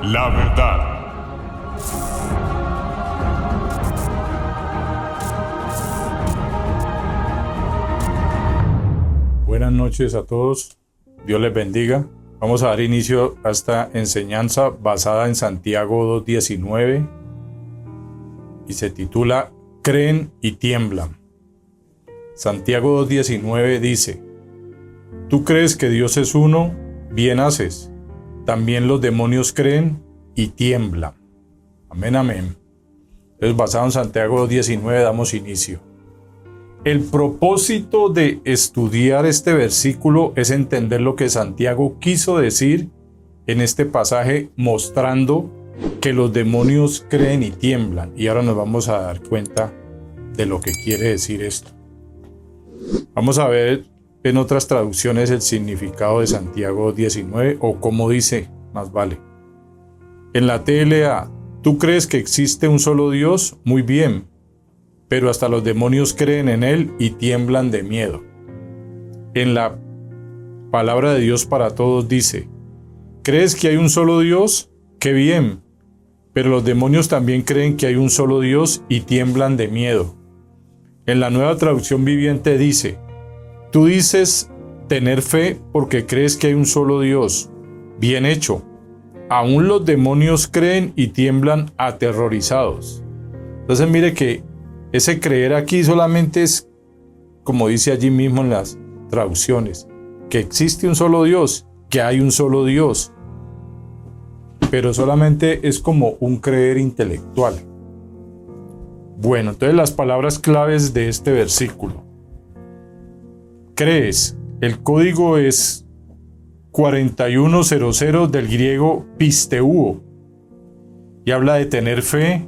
La verdad. Buenas noches a todos, Dios les bendiga. Vamos a dar inicio a esta enseñanza basada en Santiago 2:19 y se titula Creen y tiemblan. Santiago 2:19 dice: Tú crees que Dios es uno, bien haces. También los demonios creen y tiemblan. Amén, amén. Entonces, basado en Santiago 2:19 damos inicio. El propósito de estudiar este versículo es entender lo que Santiago quiso decir en este pasaje, mostrando que los demonios creen y tiemblan. Y ahora nos vamos a dar cuenta de lo que quiere decir esto. Vamos a ver en otras traducciones el significado de Santiago 19 o cómo dice, más vale. En la TLA, ¿tú crees que existe un solo Dios? Muy bien. Pero hasta los demonios creen en él y tiemblan de miedo. En la palabra de Dios para todos dice: ¿crees que hay un solo Dios? ¡Qué bien! Pero los demonios también creen que hay un solo Dios y tiemblan de miedo. En la Nueva Traducción Viviente dice: tú dices tener fe porque crees que hay un solo Dios. Bien hecho. Aún los demonios creen y tiemblan aterrorizados. Entonces mire que ese creer aquí solamente es, como dice allí mismo en las traducciones, que existe un solo Dios, que hay un solo Dios. Pero solamente es como un creer intelectual. Bueno, entonces las palabras claves de este versículo. Crees, el código es 4100 del griego pisteuo y habla de tener fe.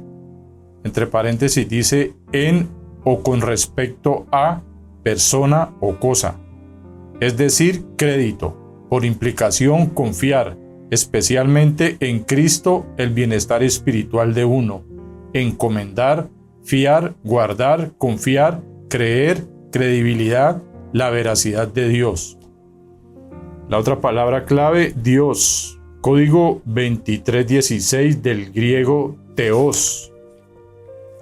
Entre paréntesis dice en o con respecto a persona o cosa, es decir, crédito, por implicación confiar, especialmente en Cristo, el bienestar espiritual de uno, encomendar, fiar, guardar, confiar, creer, credibilidad, la veracidad de Dios. La otra palabra clave, Dios, código 2316 del griego teos,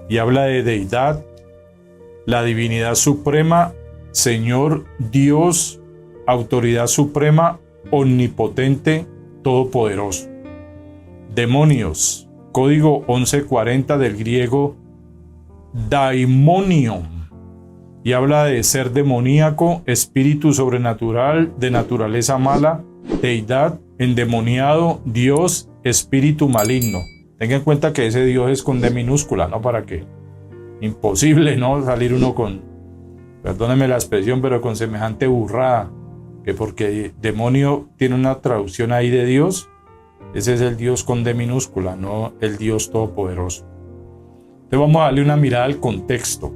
y habla de deidad, la divinidad suprema, Señor, Dios, autoridad suprema, omnipotente, todopoderoso. Demonios, código 1140 del griego daimonion, y habla de ser demoníaco, espíritu sobrenatural, de naturaleza mala, deidad, endemoniado, Dios, espíritu maligno. Tenga en cuenta que ese Dios es con D minúscula, ¿no? Para que imposible, ¿no? Salir uno con, perdóneme la expresión, pero con semejante burrada, que porque demonio tiene una traducción ahí de Dios, ese es el Dios con D minúscula, no el Dios todopoderoso. Entonces vamos a darle una mirada al contexto.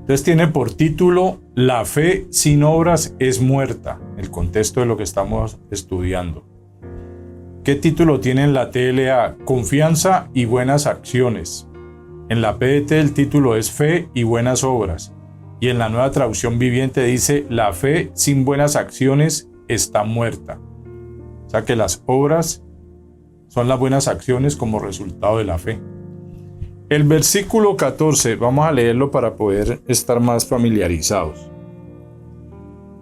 Entonces tiene por título: La fe sin obras es muerta, el contexto de lo que estamos estudiando. ¿Qué título tiene en la TLA? Confianza y buenas acciones. En la PDT el título es Fe y buenas obras. Y en la Nueva Traducción Viviente dice: la fe sin buenas acciones está muerta. O sea que las obras son las buenas acciones como resultado de la fe. El versículo 14, vamos a leerlo para poder estar más familiarizados.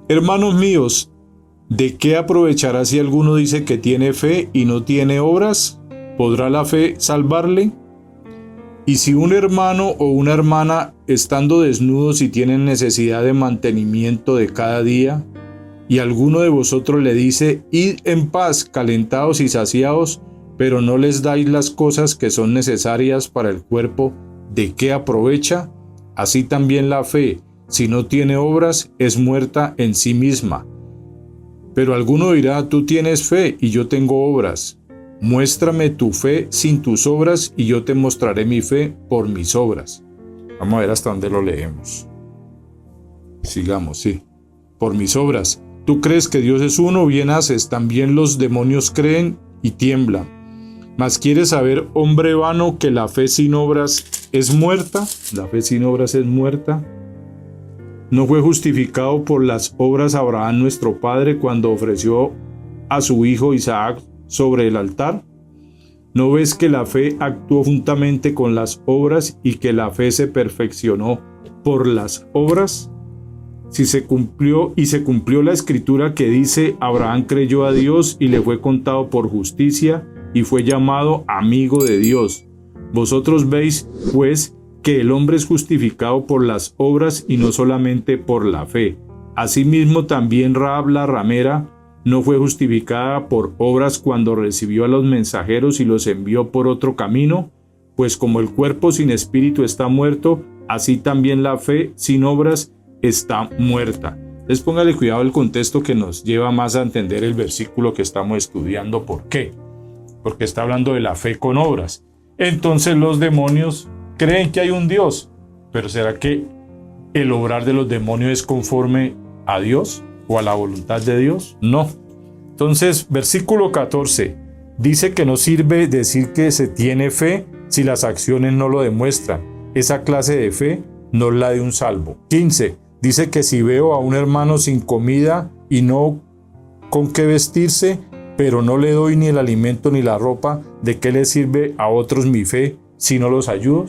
Hermanos míos, ¿de qué aprovechará si alguno dice que tiene fe y no tiene obras? ¿Podrá la fe salvarle? Y si un hermano o una hermana, estando desnudos y tienen necesidad de mantenimiento de cada día, y alguno de vosotros le dice: id en paz, calentados y saciados, pero no les dais las cosas que son necesarias para el cuerpo, ¿de qué aprovecha? Así también la fe, si no tiene obras, es muerta en sí misma. Pero alguno dirá: tú tienes fe y yo tengo obras. Muéstrame tu fe sin tus obras y yo te mostraré mi fe por mis obras. Vamos a ver hasta dónde lo leemos. Sigamos, sí. Por mis obras. Tú crees que Dios es uno, bien haces. También los demonios creen y tiemblan. Mas quieres saber, hombre vano, que la fe sin obras es muerta. La fe sin obras es muerta. ¿No fue justificado por las obras Abraham nuestro padre cuando ofreció a su hijo Isaac sobre el altar? ¿No ves que la fe actuó juntamente con las obras y que la fe se perfeccionó por las obras? Si se cumplió la escritura que dice: Abraham creyó a Dios y le fue contado por justicia y fue llamado amigo de Dios. Vosotros veis, pues, que el hombre es justificado por las obras y no solamente por la fe. Asimismo también Rahab la ramera no fue justificada por obras cuando recibió a los mensajeros y los envió por otro camino, pues como el cuerpo sin espíritu está muerto, así también la fe sin obras está muerta. Entonces póngale cuidado al contexto que nos lleva más a entender el versículo que estamos estudiando. ¿Por qué? Porque está hablando de la fe con obras. Entonces los demonios creen que hay un Dios, pero ¿será que el obrar de los demonios es conforme a Dios o a la voluntad de Dios? No. Entonces, versículo 14 dice que no sirve decir que se tiene fe si las acciones no lo demuestran. Esa clase de fe no es la de un salvo. 15 dice que si veo a un hermano sin comida y no con qué vestirse, pero no le doy ni el alimento ni la ropa, ¿de qué le sirve a otros mi fe si no los ayudo?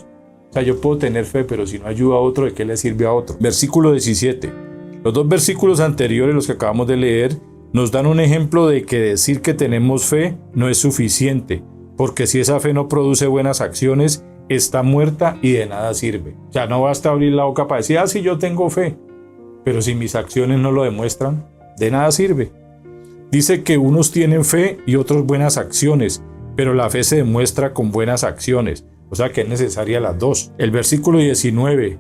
O sea, yo puedo tener fe, pero si no ayudo a otro, ¿de qué le sirve a otro? Versículo 17. Los dos versículos anteriores, los que acabamos de leer, nos dan un ejemplo de que decir que tenemos fe no es suficiente, porque si esa fe no produce buenas acciones, está muerta y de nada sirve. O sea, no basta abrir la boca para decir: sí, yo tengo fe, pero si mis acciones no lo demuestran, de nada sirve. Dice que unos tienen fe y otros buenas acciones, pero la fe se demuestra con buenas acciones, o sea que es necesaria las dos. El versículo 19,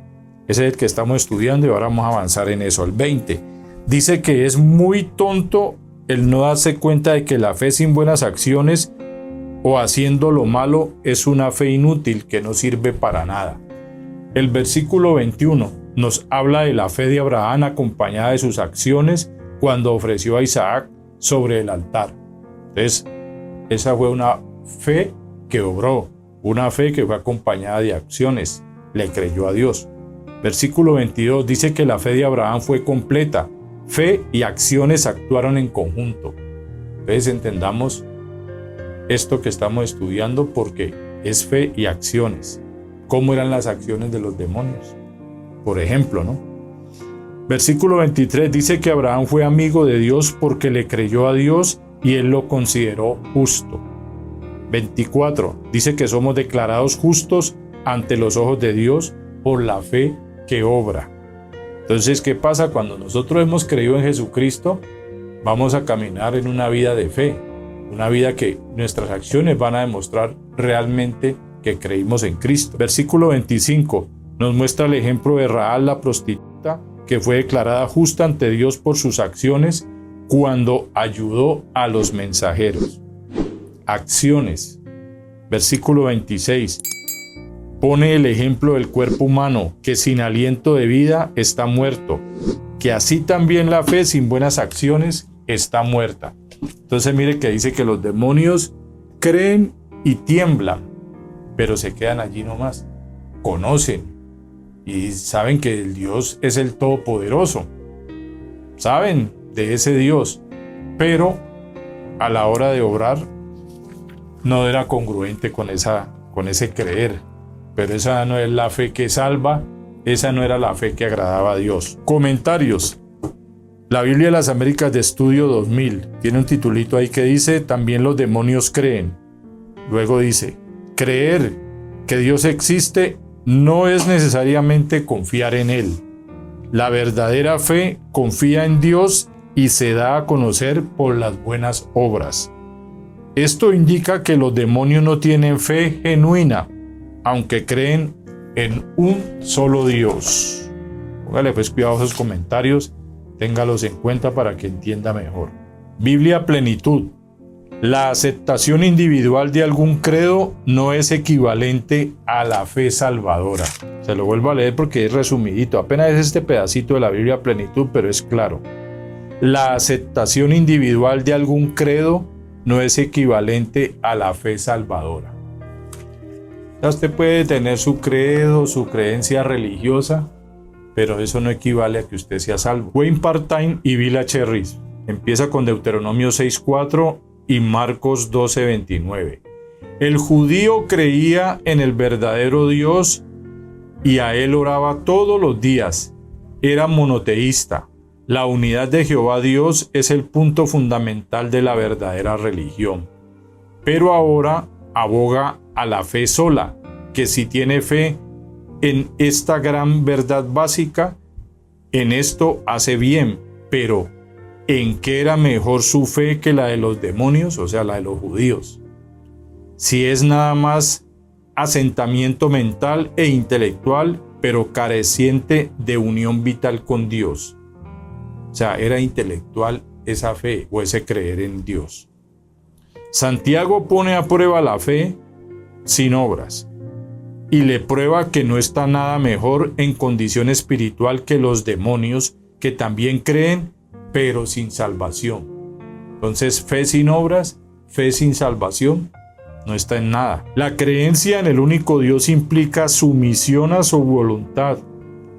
ese es el que estamos estudiando y ahora vamos a avanzar en eso. El 20, dice que es muy tonto el no darse cuenta de que la fe sin buenas acciones o haciendo lo malo es una fe inútil que no sirve para nada. El versículo 21 nos habla de la fe de Abraham acompañada de sus acciones cuando ofreció a Isaac sobre el altar. Entonces, esa fue una fe que obró, una fe que fue acompañada de acciones. Le creyó a Dios. Versículo 22 dice que la fe de Abraham fue completa. Fe y acciones actuaron en conjunto. Entonces entendamos esto que estamos estudiando, porque es fe y acciones. ¿Cómo eran las acciones de los demonios? Por ejemplo, ¿no? Versículo 23 dice que Abraham fue amigo de Dios porque le creyó a Dios y él lo consideró justo. 24 dice que somos declarados justos ante los ojos de Dios por la fe que obra. Entonces, ¿qué pasa? Cuando nosotros hemos creído en Jesucristo, vamos a caminar en una vida de fe, una vida que nuestras acciones van a demostrar realmente que creímos en Cristo. Versículo 25 nos muestra el ejemplo de Rahab la prostituta, que fue declarada justa ante Dios por sus acciones cuando ayudó a los mensajeros. Acciones. Versículo 26 pone el ejemplo del cuerpo humano, que sin aliento de vida está muerto, que así también la fe sin buenas acciones está muerta. Entonces mire que dice que los demonios creen y tiemblan, pero se quedan allí nomás. Conocen y saben que el Dios es el Todopoderoso. Saben de ese Dios, pero a la hora de obrar no era congruente con ese creer. Pero esa no es la fe que salva, esa no era la fe que agradaba a Dios. Comentarios. La Biblia de las Américas de Estudio 2000 tiene un titulito ahí que dice: también los demonios creen. Luego dice: creer que Dios existe no es necesariamente confiar en Él. La verdadera fe confía en Dios y se da a conocer por las buenas obras. Esto indica que los demonios no tienen fe genuina, aunque creen en un solo Dios. Póngale pues cuidado a esos comentarios, téngalos en cuenta para que entienda mejor. Biblia Plenitud. La aceptación individual de algún credo no es equivalente a la fe salvadora. Se lo vuelvo a leer porque es resumidito, apenas es este pedacito de la Biblia Plenitud, pero es claro. La aceptación individual de algún credo no es equivalente a la fe salvadora. Usted puede tener su credo, su creencia religiosa, pero eso no equivale a que usted sea salvo. Wayne Partain y Bill Cherries. Empieza con Deuteronomio 6:4 y Marcos 12:29. El judío creía en el verdadero Dios y a él oraba todos los días. Era monoteísta. La unidad de Jehová Dios es el punto fundamental de la verdadera religión. Pero ahora aboga a la fe sola, que si tiene fe en esta gran verdad básica, en esto hace bien, pero ¿en qué era mejor su fe que la de los demonios, o sea, la de los judíos? Si es nada más asentamiento mental e intelectual, pero careciente de unión vital con Dios. O sea, era intelectual esa fe o ese creer en Dios. Santiago pone a prueba la fe sin obras y le prueba que no está nada mejor en condición espiritual que los demonios, que también creen, pero sin salvación. Entonces, fe sin obras, fe sin salvación, no está en nada. La creencia en el único Dios implica sumisión a su voluntad,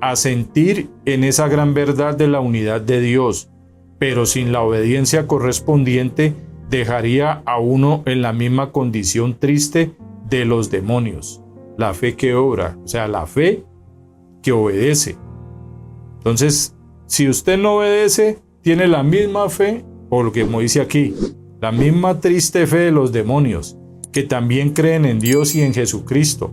asentir en esa gran verdad de la unidad de Dios, pero sin la obediencia correspondiente dejaría a uno en la misma condición triste de los demonios. La fe que obra, o sea, la fe que obedece. Entonces, si usted no obedece, tiene la misma fe, o lo que como dice aquí, la misma triste fe de los demonios, que también creen en Dios y en Jesucristo.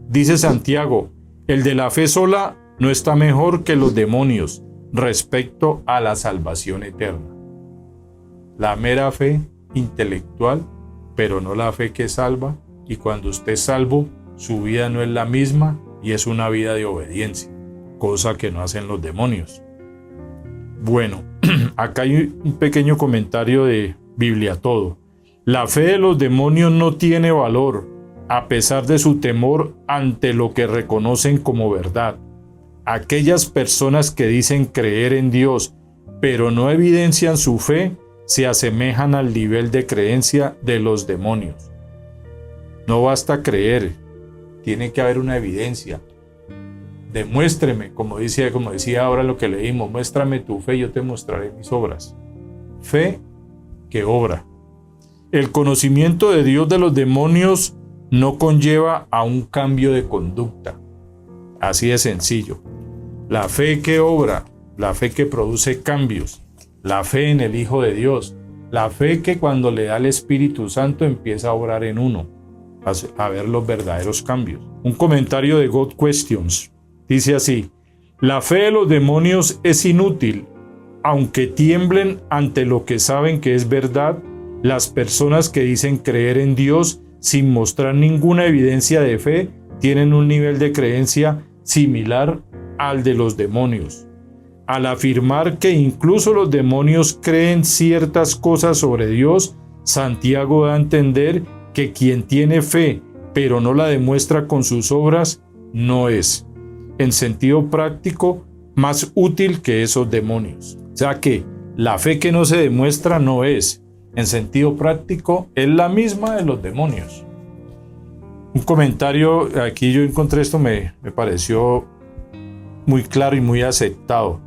Dice Santiago, el de la fe sola no está mejor que los demonios respecto a la salvación eterna. La mera fe intelectual, pero no la fe que salva, y cuando usted es salvo, su vida no es la misma y es una vida de obediencia, cosa que no hacen los demonios. Bueno, acá hay un pequeño comentario de Biblia Todo. La fe de los demonios no tiene valor, a pesar de su temor ante lo que reconocen como verdad. Aquellas personas que dicen creer en Dios, pero no evidencian su fe, se asemejan al nivel de creencia de los demonios. No basta creer, tiene que haber una evidencia. Demuéstreme, como decía ahora lo que leímos, muéstrame tu fe y yo te mostraré mis obras. Fe que obra. El conocimiento de Dios de los demonios no conlleva a un cambio de conducta. Así de sencillo. La fe que obra, la fe que produce cambios, la fe en el Hijo de Dios, la fe que cuando le da el Espíritu Santo empieza a obrar en uno, a ver los verdaderos cambios. Un comentario de God Questions dice así: la fe de los demonios es inútil, aunque tiemblen ante lo que saben que es verdad. Las personas que dicen creer en Dios sin mostrar ninguna evidencia de fe tienen un nivel de creencia similar al de los demonios. Al afirmar que incluso los demonios creen ciertas cosas sobre Dios, Santiago da a entender que quien tiene fe pero no la demuestra con sus obras no es, en sentido práctico, más útil que esos demonios. O sea que la fe que no se demuestra no es, en sentido práctico, es la misma de los demonios. Un comentario, aquí yo encontré esto, me pareció muy claro y muy aceptado.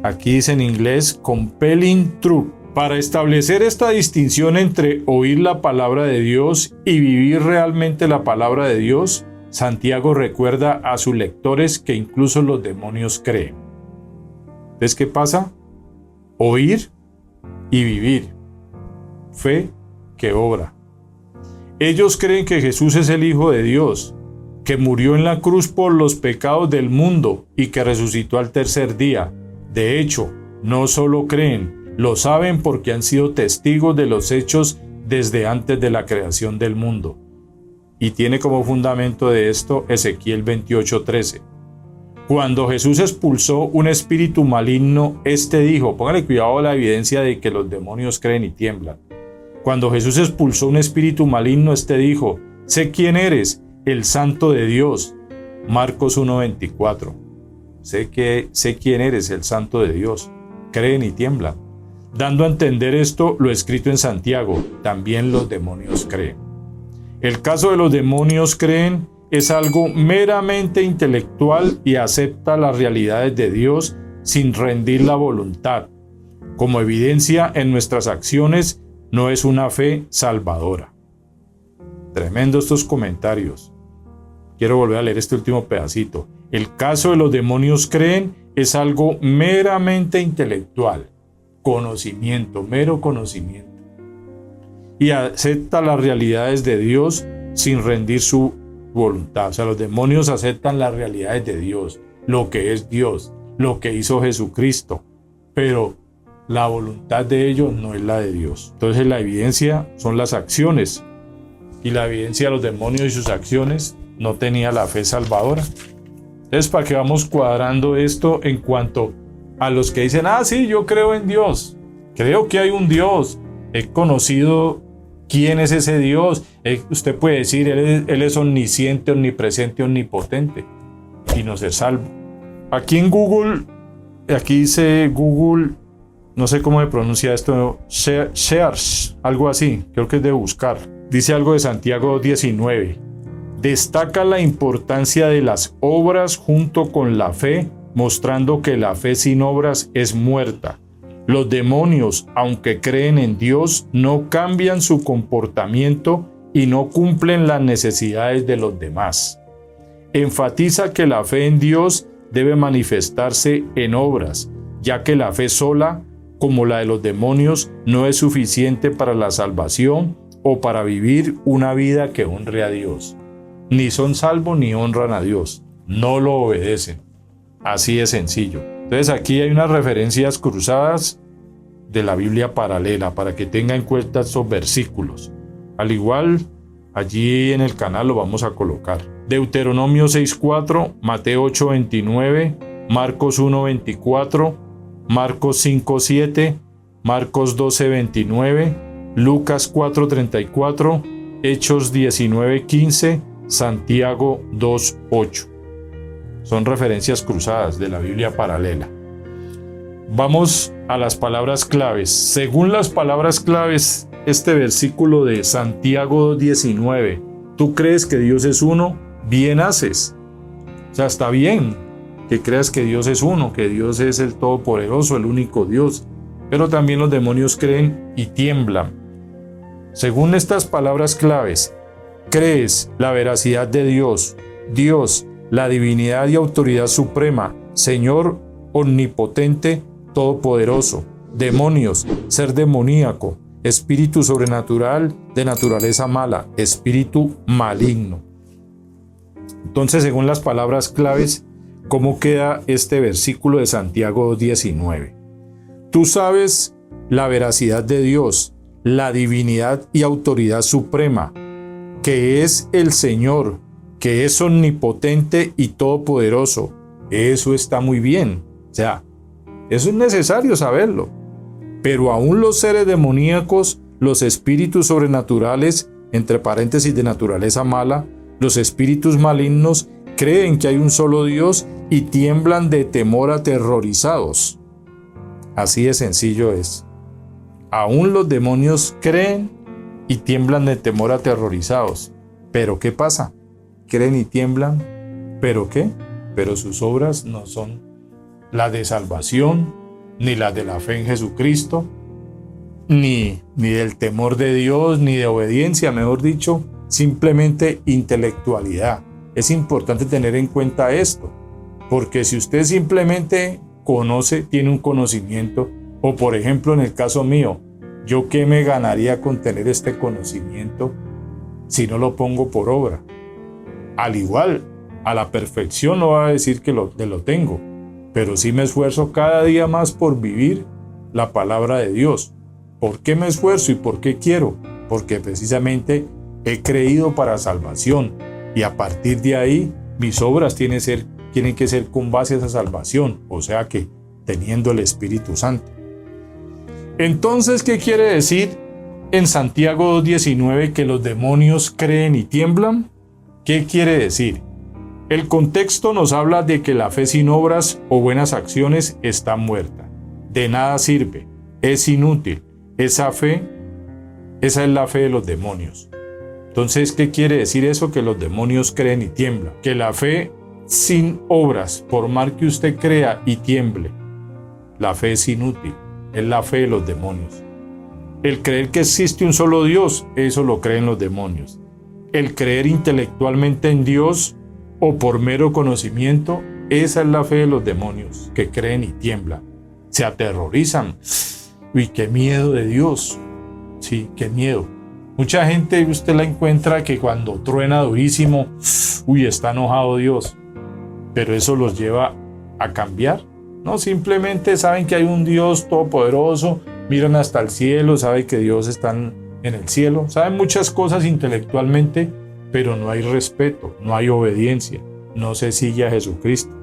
Aquí dice en inglés, compelling truth. Para establecer esta distinción entre oír la palabra de Dios y vivir realmente la palabra de Dios, Santiago recuerda a sus lectores que incluso los demonios creen. ¿Ves qué pasa? Oír y vivir. Fe que obra. Ellos creen que Jesús es el Hijo de Dios, que murió en la cruz por los pecados del mundo y que resucitó al tercer día. De hecho, no solo creen, lo saben porque han sido testigos de los hechos desde antes de la creación del mundo. Y tiene como fundamento de esto Ezequiel 28:13. Cuando Jesús expulsó un espíritu maligno, éste dijo, póngale cuidado a la evidencia de que los demonios creen y tiemblan. Cuando Jesús expulsó un espíritu maligno, éste dijo, sé quién eres, el Santo de Dios. Marcos 1:24. Sé quién eres, el Santo de Dios. Creen y tiemblan. Dando a entender esto, lo escrito en Santiago, también los demonios creen. El caso de los demonios creen es algo meramente intelectual y acepta las realidades de Dios sin rendir la voluntad. Como evidencia en nuestras acciones, no es una fe salvadora. Tremendo estos comentarios. Quiero volver a leer este último pedacito. El caso de los demonios creen es algo meramente intelectual, conocimiento, mero conocimiento. Y acepta las realidades de Dios sin rendir su voluntad. O sea, los demonios aceptan las realidades de Dios, lo que es Dios, lo que hizo Jesucristo, pero la voluntad de ellos no es la de Dios. Entonces la evidencia son las acciones, y la evidencia de los demonios y sus acciones no tenía la fe salvadora. Entonces, para que vamos cuadrando esto en cuanto a los que dicen, sí, yo creo en Dios, creo que hay un Dios, he conocido quién es ese Dios, usted puede decir, él es omnisciente, omnipresente, omnipotente, y no se salva. Aquí en Google, aquí dice Google, no sé cómo se pronuncia esto, Search, algo así, creo que es de buscar. Dice algo de Santiago 19. Destaca la importancia de las obras junto con la fe, mostrando que la fe sin obras es muerta. Los demonios, aunque creen en Dios, no cambian su comportamiento y no cumplen las necesidades de los demás. Enfatiza que la fe en Dios debe manifestarse en obras, ya que la fe sola, como la de los demonios, no es suficiente para la salvación o para vivir una vida que honre a Dios. Ni son salvos ni honran a Dios, no lo obedecen. Así de sencillo. Entonces aquí hay unas referencias cruzadas de la Biblia paralela para que tenga en cuenta estos versículos. Al igual, allí en el canal lo vamos a colocar. Deuteronomio 6:4, Mateo 8:29, Marcos 1:24, Marcos 5:7, Marcos 12:29, Lucas 4:34, Hechos 19:15, Santiago 2:8. Son referencias cruzadas de la Biblia paralela. Vamos a las palabras claves. Según las palabras claves, este versículo de Santiago 2:19, ¿tú crees que Dios es uno? Bien haces. O sea, está bien que creas que Dios es uno, que Dios es el Todopoderoso, el único Dios. Pero también los demonios creen y tiemblan. Según estas palabras claves, crees la veracidad de Dios, la divinidad y autoridad suprema, Señor omnipotente, todopoderoso, demonios, ser demoníaco, espíritu sobrenatural de naturaleza mala, espíritu maligno. Entonces, según las palabras claves, ¿cómo queda este versículo de Santiago 2:19? Tú sabes la veracidad de Dios, la divinidad y autoridad suprema, que es el Señor, que es omnipotente y todopoderoso. Eso está muy bien. O sea, eso es necesario saberlo. Pero aún los seres demoníacos, los espíritus sobrenaturales, entre paréntesis de naturaleza mala, los espíritus malignos, creen que hay un solo Dios y tiemblan de temor aterrorizados. Así de sencillo es. Aún los demonios creen y tiemblan de temor aterrorizados. ¿Pero qué pasa? Creen y tiemblan. ¿Pero qué? Pero sus obras no son las de salvación, ni las de la fe en Jesucristo, ni del temor de Dios, ni de obediencia, mejor dicho, simplemente intelectualidad. Es importante tener en cuenta esto, porque si usted simplemente conoce, tiene un conocimiento, o por ejemplo en el caso mío, ¿yo qué me ganaría con tener este conocimiento si no lo pongo por obra? Al igual, a la perfección no va a decir que lo tengo, pero sí me esfuerzo cada día más por vivir la palabra de Dios. ¿Por qué me esfuerzo y por qué quiero? Porque precisamente he creído para salvación, y a partir de ahí mis obras tienen que ser con base a esa salvación, o sea que teniendo el Espíritu Santo. Entonces, ¿qué quiere decir en Santiago 2:19 que los demonios creen y tiemblan? ¿Qué quiere decir? El contexto nos habla de que la fe sin obras o buenas acciones está muerta. De nada sirve, es inútil. Esa es la fe de los demonios. Entonces, ¿qué quiere decir eso? Que los demonios creen y tiemblan. Que la fe sin obras, por más que usted crea y tiemble, la fe es inútil. Es la fe de los demonios. El creer que existe un solo Dios, eso lo creen los demonios. el creer intelectualmente en Dios o por mero conocimiento, esa es la fe de los demonios, que creen y tiemblan, se aterrorizan. Uy, qué miedo de Dios. Sí, qué miedo. Mucha gente usted la encuentra que cuando truena durísimo, uy, está enojado Dios. Pero eso los lleva a cambiar. No, simplemente saben que hay un Dios todopoderoso, miran hasta el cielo, saben que Dios está en el cielo, saben muchas cosas intelectualmente, pero no hay respeto, no hay obediencia, no se sigue a Jesucristo.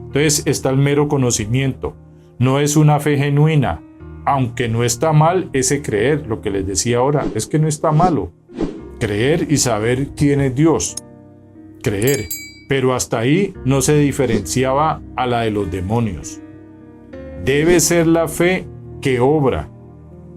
Entonces está el mero conocimiento, no es una fe genuina, aunque no está mal ese creer, lo que les decía ahora, es que no está malo, creer y saber quién es Dios, creer, pero hasta ahí no se diferenciaba a la de los demonios. Debe ser la fe que obra,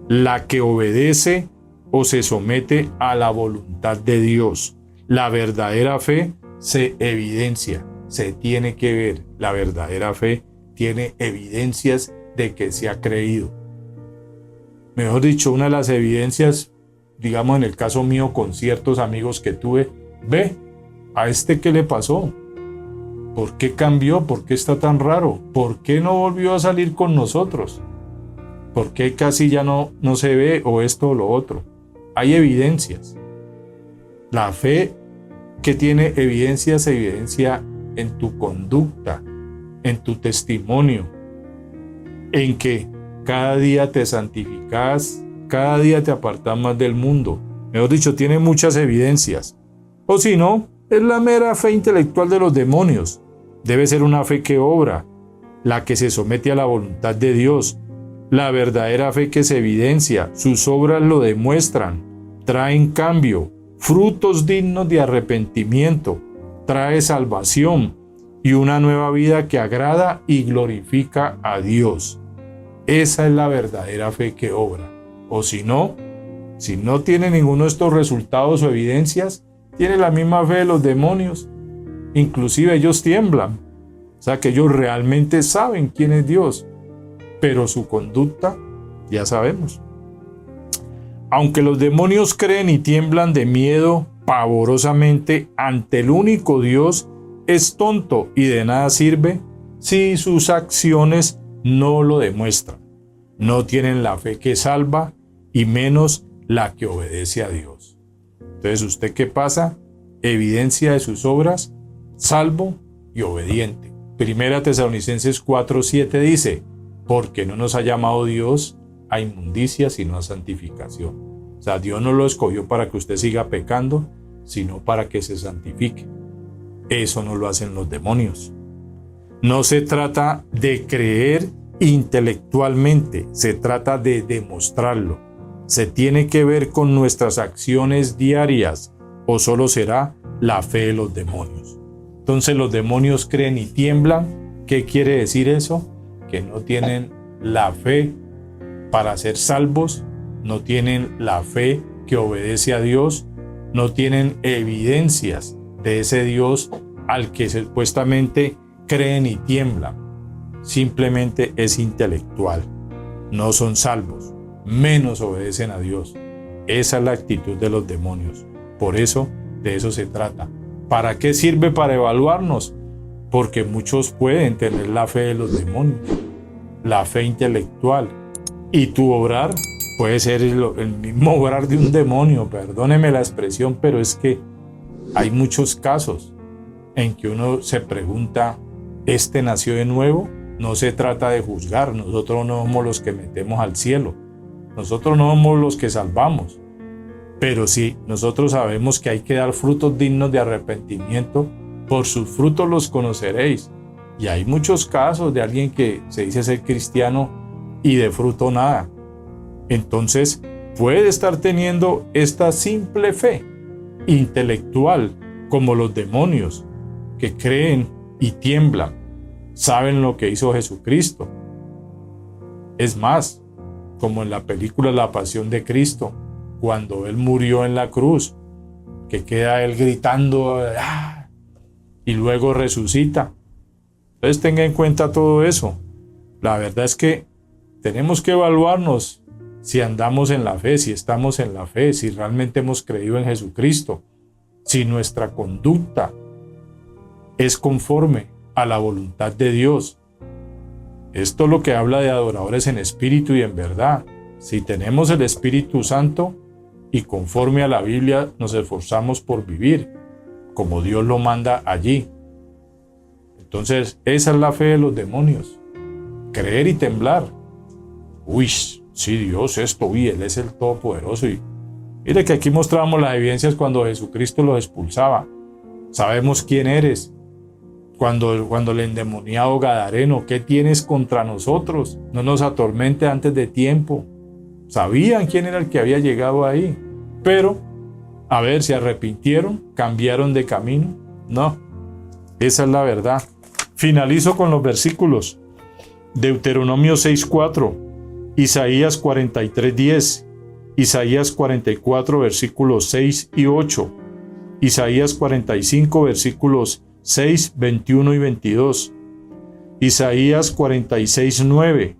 la que obedece o se somete a la voluntad de Dios. La verdadera fe se evidencia, se tiene que ver. La verdadera fe tiene evidencias de que se ha creído. Mejor dicho, una de las evidencias, digamos en el caso mío con ciertos amigos que tuve, ve, ¿a este qué le pasó? ¿Por qué cambió? ¿Por qué está tan raro? ¿Por qué no volvió a salir con nosotros? ¿Por qué casi ya no se ve o esto o lo otro? Hay evidencias. La fe que tiene evidencias se evidencia en tu conducta, en tu testimonio, en que cada día te santificas, cada día te apartas más del mundo. Mejor dicho, tiene muchas evidencias. O si no, es la mera fe intelectual de los demonios. Debe ser una fe que obra, la que se somete a la voluntad de Dios. La verdadera fe que se evidencia, sus obras lo demuestran, traen cambio, frutos dignos de arrepentimiento, trae salvación y una nueva vida que agrada y glorifica a Dios. Esa es la verdadera fe que obra. O si no tiene ninguno de estos resultados o evidencias, tiene la misma fe de los demonios. Inclusive ellos tiemblan. O sea que ellos realmente saben quién es Dios. Pero su conducta, ya sabemos. Aunque los demonios creen y tiemblan de miedo pavorosamente ante el único Dios, es tonto y de nada sirve si sus acciones no lo demuestran. No tienen la fe que salva y menos la que obedece a Dios. Entonces, ¿usted qué pasa? Evidencia de sus obras, salvo y obediente. Primera Tesalonicenses 4:7 dice, porque no nos ha llamado Dios a inmundicia, sino a santificación. O sea, Dios no lo escogió para que usted siga pecando, sino para que se santifique. Eso no lo hacen los demonios. No se trata de creer intelectualmente, se trata de demostrarlo. Se tiene que ver con nuestras acciones diarias, o solo será la fe de los demonios. Entonces los demonios creen y tiemblan. ¿Qué quiere decir eso? Que no tienen la fe para ser salvos, no tienen la fe que obedece a Dios, no tienen evidencias de ese Dios al que supuestamente creen y tiemblan. Simplemente es intelectual, no son salvos, menos obedecen a Dios. Esa es la actitud de los demonios. Por eso, de eso se trata. ¿Para qué sirve? Para evaluarnos. Porque muchos pueden tener la fe de los demonios, la fe intelectual. Y tu obrar puede ser el mismo obrar de un demonio. Perdóneme la expresión, pero es que hay muchos casos en que uno se pregunta, ¿este nació de nuevo? No se trata de juzgar. Nosotros no somos los que metemos al cielo. Nosotros no somos los que salvamos. Pero sí, nosotros sabemos que hay que dar frutos dignos de arrepentimiento. Por sus frutos los conoceréis. Y hay muchos casos de alguien que se dice ser cristiano y de fruto nada. Entonces, puede estar teniendo esta simple fe intelectual, como los demonios, que creen y tiemblan, saben lo que hizo Jesucristo. Es más, como en la película La Pasión de Cristo, cuando Él murió en la cruz, que queda Él gritando, ¡ah!, y luego resucita. Entonces tenga en cuenta todo eso. La verdad es que tenemos que evaluarnos si andamos en la fe, si estamos en la fe, si realmente hemos creído en Jesucristo, si nuestra conducta es conforme a la voluntad de Dios. Esto es lo que habla de adoradores en espíritu y en verdad. Si tenemos el Espíritu Santo y conforme a la Biblia nos esforzamos por vivir como Dios lo manda allí. Entonces, esa es la fe de los demonios. Creer y temblar. Uy, sí, Dios esto, uy, Él es el Todopoderoso. Y mire que aquí mostramos las evidencias cuando Jesucristo los expulsaba. Sabemos quién eres. Cuando el endemoniado gadareno, ¿qué tienes contra nosotros? No nos atormente antes de tiempo. Sabían quién era el que había llegado ahí. Pero, a ver, ¿se arrepintieron? ¿Cambiaron de camino? No. Esa es la verdad. Finalizo con los versículos. Deuteronomio 6:4, Isaías 43:10, Isaías 44, versículos 6 y 8, Isaías 45, versículos 6, 21 y 22, Isaías 46:9,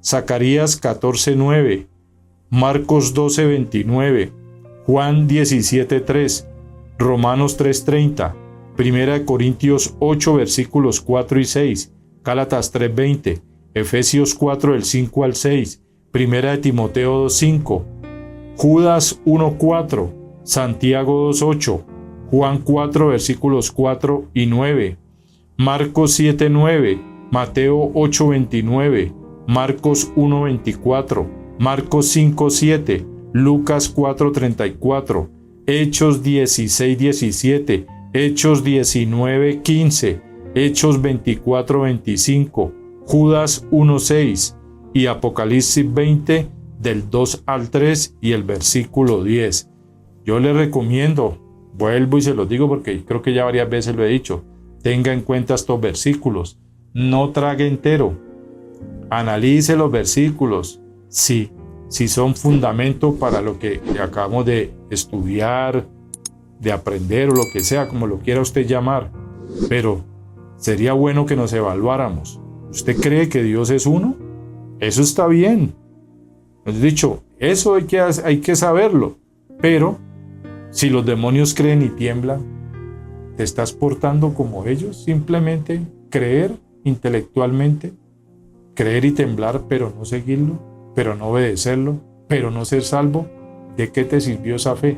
Zacarías 14:9, Marcos 12:29, Juan 17:3, Romanos 3:30, Primera de Corintios 8, versículos 4 y 6, Gálatas 3:20, Efesios 4, del 5 al 6, Primera de Timoteo 2:5, Judas 1:4, Santiago 2:8, Juan 4, versículos 4 y 9, Marcos 7:9, Mateo 8:29, Marcos 1:24, Marcos 5:7, Lucas 4:34, Hechos 16:17, Hechos 19:15, Hechos 24:25, Judas 1:6 y Apocalipsis 20 del 2 al 3 y el versículo 10. Yo les recomiendo, vuelvo y se los digo porque creo que ya varias veces lo he dicho, tenga en cuenta estos versículos, no trague entero, analice los versículos, si son fundamento para lo que acabamos de estudiar, de aprender o lo que sea, como lo quiera usted llamar, pero sería bueno que nos evaluáramos. ¿Usted cree que Dios es uno? Eso está bien. Nos he dicho, eso hay que saberlo. Pero si los demonios creen y tiemblan, ¿te estás portando como ellos? Simplemente creer intelectualmente, creer y temblar, pero no seguirlo, pero no obedecerlo, pero no ser salvo. ¿De qué te sirvió esa fe?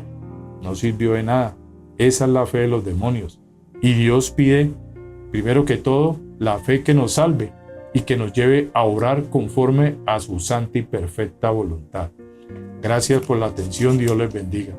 No sirvió de nada. Esa es la fe de los demonios. Y Dios pide, primero que todo, la fe que nos salve y que nos lleve a orar conforme a su santa y perfecta voluntad. Gracias por la atención. Dios les bendiga.